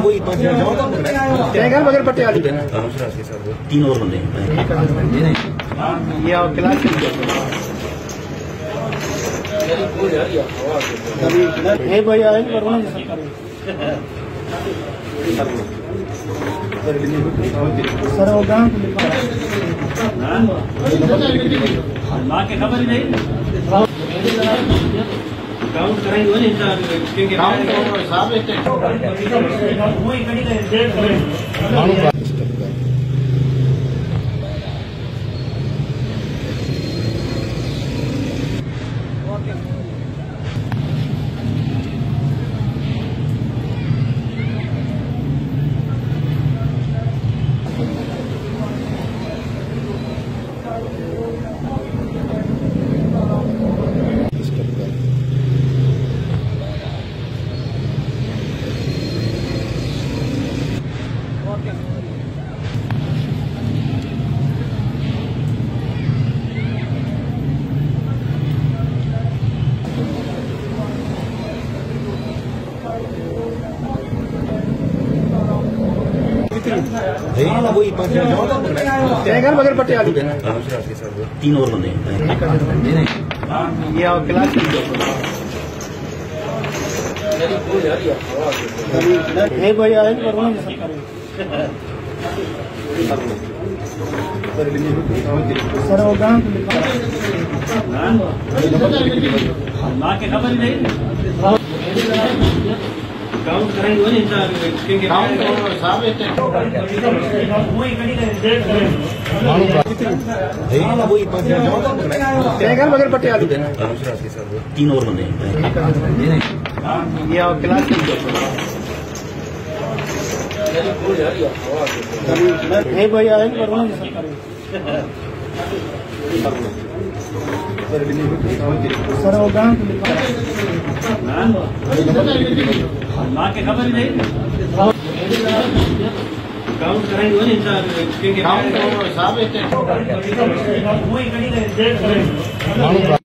वही मगर पटियाली 3 और बंदे ये क्लास भाई आए सर होगा के खबर ही नहीं काउंट करेंगे वही मगर पटियाली 3 और बंदे ये क्लास भाई आए सर होगा के खबर ही नहीं काउंट करेंगे मगर पटियाली 3 और बंदे ये क्लास भाई आए सर होगा के खबर ही नहीं काउंट करेंगे